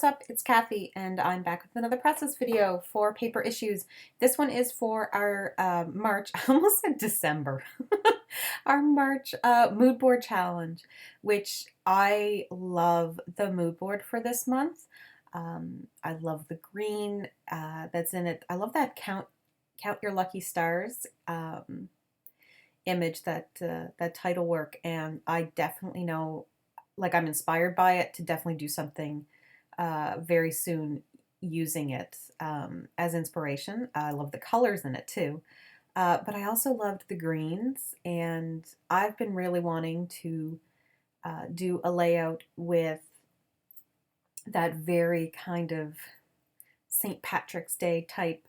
up? It's Kathy, and I'm back with another process video for paper issues. This one is for our March, I almost said December, our March mood board challenge, which I love the mood board for this month. I love the green that's in it. I love that count your lucky stars image, that title work, and I definitely know, like, I'm inspired by it to definitely do something very soon using it as inspiration. I love the colors in it too, but I also loved the greens, and I've been really wanting to do a layout with that very kind of St. Patrick's Day type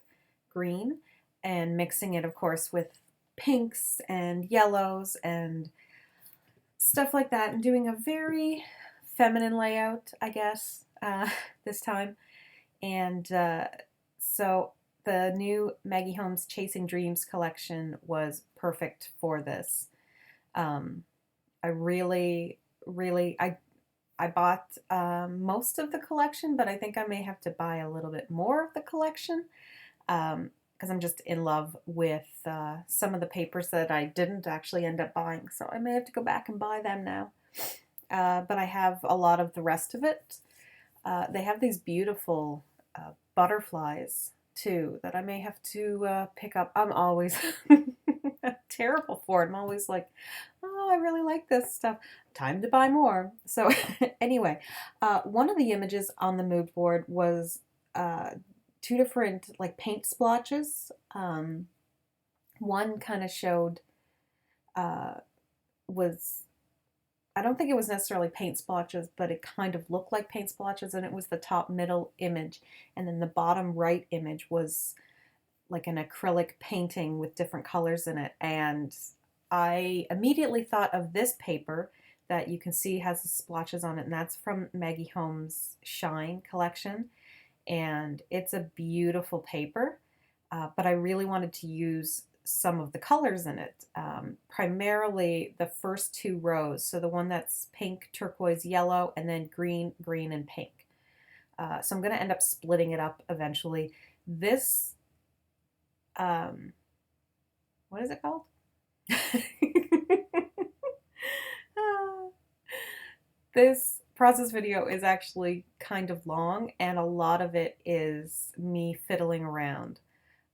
green, and mixing it, of course, with pinks and yellows and stuff like that, and doing a very feminine layout, I guess, this time. And so the new Maggie Holmes Chasing Dreams collection was perfect for this. I really, I bought most of the collection, but I think I may have to buy a little bit more of the collection because I'm just in love with some of the papers that I didn't actually end up buying. So I may have to go back and buy them now. But I have a lot of the rest of it. They have these beautiful butterflies too that I may have to pick up. I'm always terrible for it. I'm always like, oh, I really like this stuff. Time to buy more. So anyway, one of the images on the mood board was two different like paint splotches. One kind of showed was, I don't think it was necessarily paint splotches, but it kind of looked like paint splotches, and it was the top middle image. And then the bottom right image was like an acrylic painting with different colors in it. And I immediately thought of this paper that you can see has the splotches on it, and that's from Maggie Holmes' Shine collection. And it's a beautiful paper, but I really wanted to use some of the colors in it, primarily the first two rows. So the one that's pink, turquoise, yellow, and then green, green, and pink. So I'm going to end up splitting it up eventually. This, what is it called? This process video is actually kind of long, and a lot of it is me fiddling around.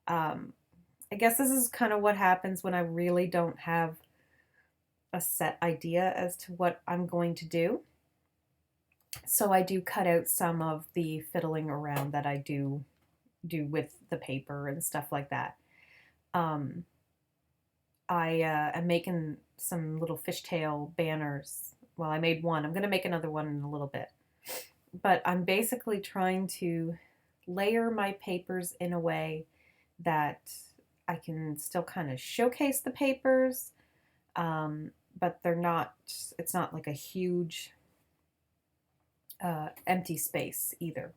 I guess this is kind of what happens when I really don't have a set idea as to what I'm going to do. So I do cut out some of the fiddling around that I do with the paper and stuff like that. I am making some little fishtail banners. Well, I made one. I'm going to make another one in a little bit. But I'm basically trying to layer my papers in a way that I can still kind of showcase the papers, but it's not like a huge empty space either.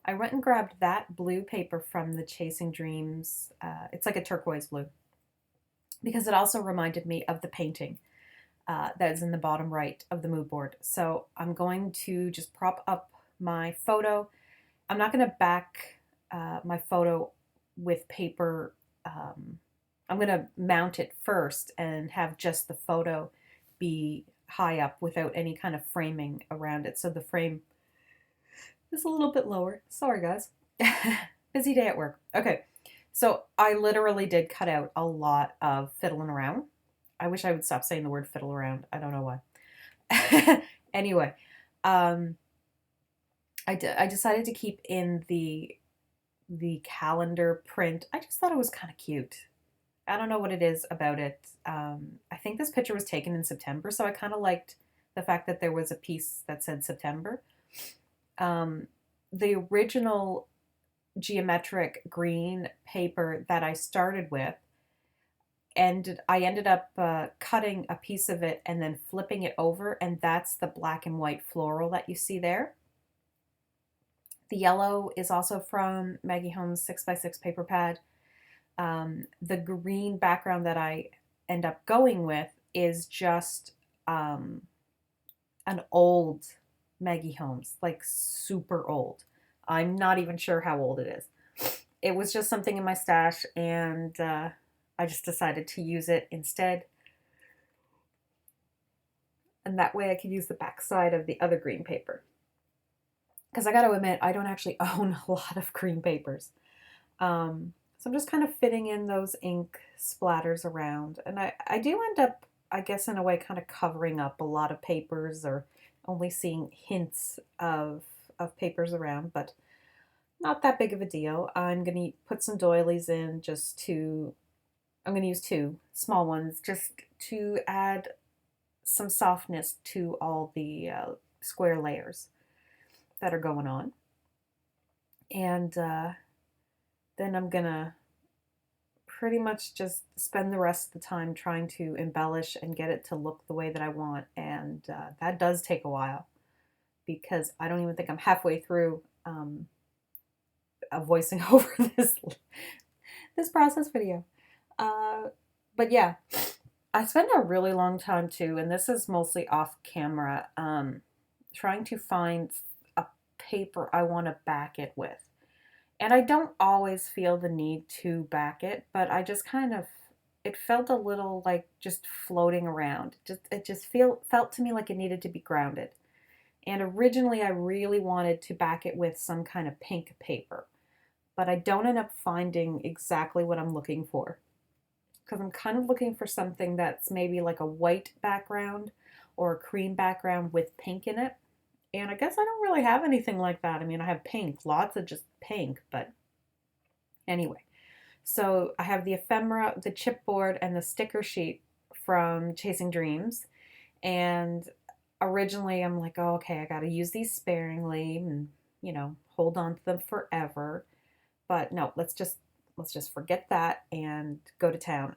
I went and grabbed that blue paper from the Chasing Dreams. It's like a turquoise blue, because it also reminded me of the painting that is in the bottom right of the mood board. So I'm going to just prop up my photo. I'm not going to back my photo with paper. I'm going to mount it first and have just the photo be high up without any kind of framing around it. So the frame is a little bit lower. Sorry, guys. Busy day at work. Okay. So I literally did cut out a lot of fiddling around. I wish I would stop saying the word fiddle around. I don't know why. Anyway, I decided to keep in the calendar print. I just thought it was kind of cute. I don't know what it is about it. I think this picture was taken in September, so I kind of liked the fact that there was a piece that said September. The original geometric green paper that I started with, and I ended up cutting a piece of it and then flipping it over, and that's the black and white floral that you see there. The yellow is also from Maggie Holmes 6x6 paper pad. The green background that I end up going with is just an old Maggie Holmes, like super old. I'm not even sure how old it is. It was just something in my stash, and I just decided to use it instead. And that way I could use the back side of the other green paper. Because I got to admit, I don't actually own a lot of green papers. So I'm just kind of fitting in those ink splatters around. And I do end up, I guess, in a way, kind of covering up a lot of papers or only seeing hints of papers around, but not that big of a deal. I'm going to put some doilies in I'm going to use two small ones just to add some softness to all the square layers that are going on. And then I'm going to pretty much just spend the rest of the time trying to embellish and get it to look the way that I want. And that does take a while because I don't even think I'm halfway through voicing over this process video. But yeah, I spend a really long time too, and this is mostly off camera, trying to find a paper I want to back it with. And I don't always feel the need to back it, but I just kind of, it felt a little like just floating around. Felt to me like it needed to be grounded. And originally I really wanted to back it with some kind of pink paper, but I don't end up finding exactly what I'm looking for. Because I'm kind of looking for something that's maybe like a white background or a cream background with pink in it. And I guess I don't really have anything like that. I mean, I have pink, lots of just pink, but anyway. So I have the ephemera, the chipboard, and the sticker sheet from Chasing Dreams. And originally I'm like, oh, okay, I got to use these sparingly and, hold on to them forever. But no, let's just forget that and go to town.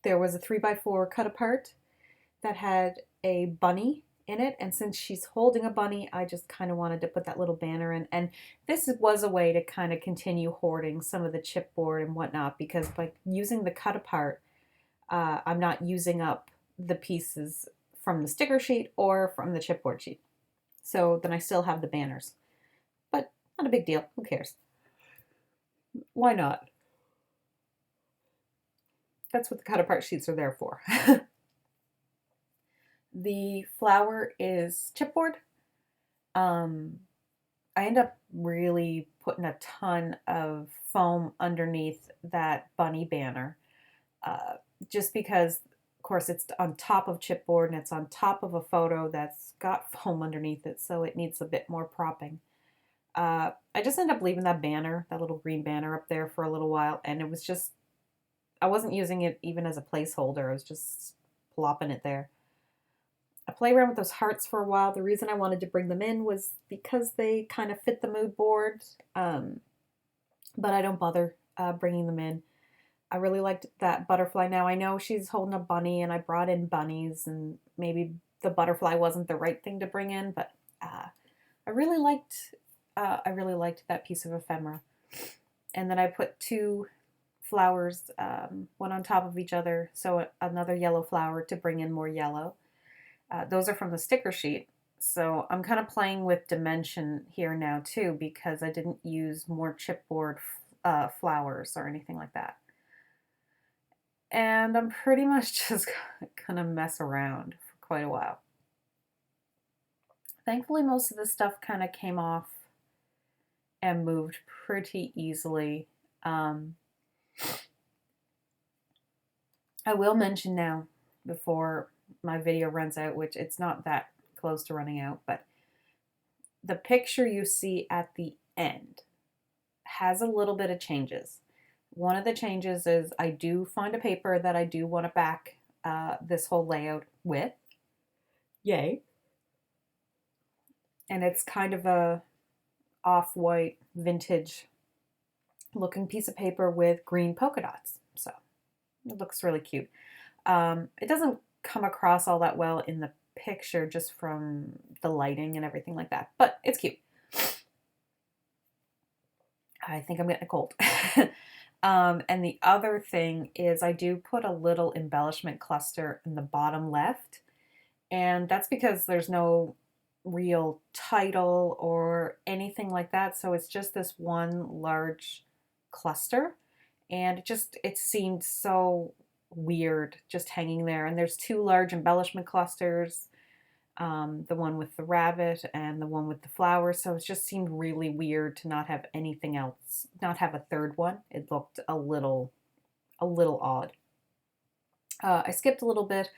There was a 3x4 cut apart that had a bunny in it, and since she's holding a bunny, I just kind of wanted to put that little banner in. And this was a way to kind of continue hoarding some of the chipboard and whatnot, because by using the cut apart, I'm not using up the pieces from the sticker sheet or from the chipboard sheet. So then I still have the banners, but not a big deal. Who cares? Why not? That's what the cut apart sheets are there for. The flower is chipboard. I end up really putting a ton of foam underneath that bunny banner, just because, of course, it's on top of chipboard and it's on top of a photo that's got foam underneath it, so it needs a bit more propping. I just ended up leaving that banner, that little green banner up there for a little while, and it was just, I wasn't using it even as a placeholder. I was just plopping it there. I play around with those hearts for a while. The reason I wanted to bring them in was because they kind of fit the mood board, but I don't bother bringing them in. I really liked that butterfly. Now I know she's holding a bunny, and I brought in bunnies, and maybe the butterfly wasn't the right thing to bring in, but I really liked that piece of ephemera. And then I put two flowers, one on top of each other, so another yellow flower to bring in more yellow. Those are from the sticker sheet. So I'm kind of playing with dimension here now too, because I didn't use more chipboard flowers or anything like that. And I'm pretty much just gonna mess around for quite a while. Thankfully, most of the stuff kind of came off and moved pretty easily. I will mention now, before my video runs out, which it's not that close to running out, but the picture you see at the end has a little bit of changes. One of the changes is I do find a paper that I do want to back this whole layout with. Yay. And it's kind of a off-white vintage looking piece of paper with green polka dots. So it looks really cute. It doesn't come across all that well in the picture just from the lighting and everything like that, but it's cute. I think I'm getting a cold. And the other thing is I do put a little embellishment cluster in the bottom left, and that's because there's no real title or anything like that. So it's just this one large cluster. And it seemed so weird just hanging there. And there's two large embellishment clusters, the one with the rabbit and the one with the flowers. So it just seemed really weird to not have anything else, not have a third one. It looked a little odd. I skipped a little bit.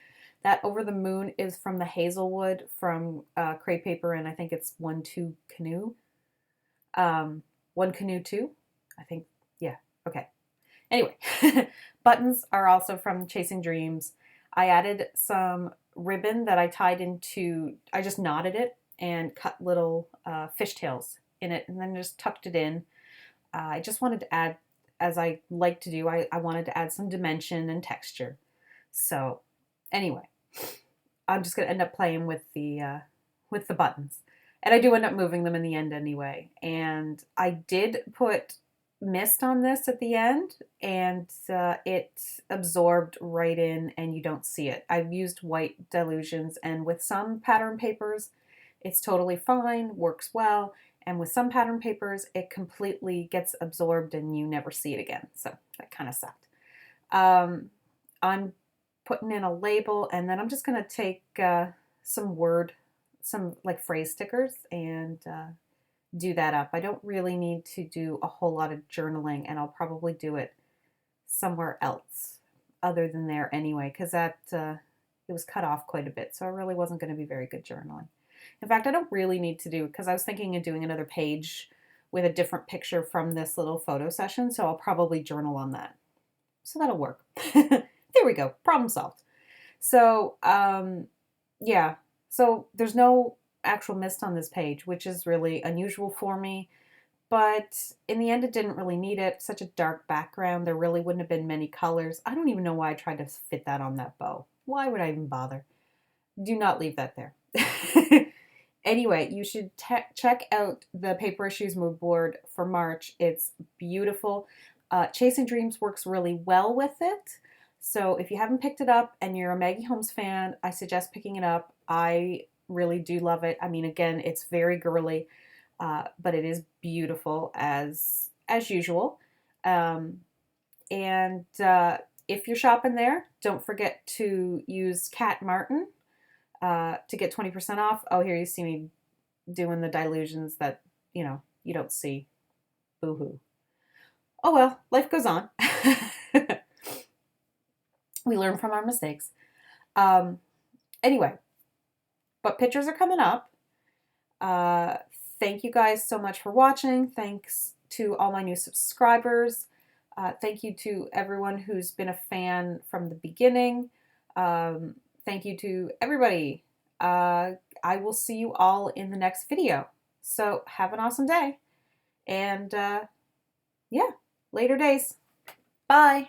That Over the Moon is from the Hazelwood from Crepe Paper, and I think it's One Two Canoe. One Canoe 2, I think. Yeah, okay. Anyway, buttons are also from Chasing Dreams. I added some ribbon that I tied into, I just knotted it and cut little fishtails in it and then just tucked it in. I just wanted to add, as I like to do, I wanted to add some dimension and texture. So anyway, I'm just gonna end up playing with the buttons, and I do end up moving them in the end anyway. And I did put mist on this at the end, and it absorbed right in, and you don't see it. I've used white dilutions, and with some pattern papers, it's totally fine, works well. And with some pattern papers, it completely gets absorbed and you never see it again. So that kind of sucked. I'm putting in a label, and then I'm just going to take some like phrase stickers and do that up. I don't really need to do a whole lot of journaling, and I'll probably do it somewhere else other than there anyway, because it was cut off quite a bit, so it really wasn't going to be very good journaling. In fact, I don't really need to do, because I was thinking of doing another page with a different picture from this little photo session, so I'll probably journal on that. So that'll work. There we go. Problem solved. So, yeah. So there's no actual mist on this page, which is really unusual for me. But in the end, it didn't really need it. Such a dark background. There really wouldn't have been many colors. I don't even know why I tried to fit that on that bow. Why would I even bother? Do not leave that there. Anyway, you should check out the Paper Issues mood board for March. It's beautiful. Chasing Dreams works really well with it. So if you haven't picked it up and you're a Maggie Holmes fan, I suggest picking it up. I really do love it. I mean, again, it's very girly, but it is beautiful as usual. And if you're shopping there, don't forget to use Cat Martin to get 20% off. Oh, here you see me doing the dilutions that, you don't see. Boo-hoo. Oh well, life goes on. We learn from our mistakes. Anyway, but pictures are coming up. Thank you guys so much for watching. Thanks to all my new subscribers. Thank you to everyone who's been a fan from the beginning. Thank you to everybody. I will see you all in the next video. So have an awesome day. And yeah, later days. Bye.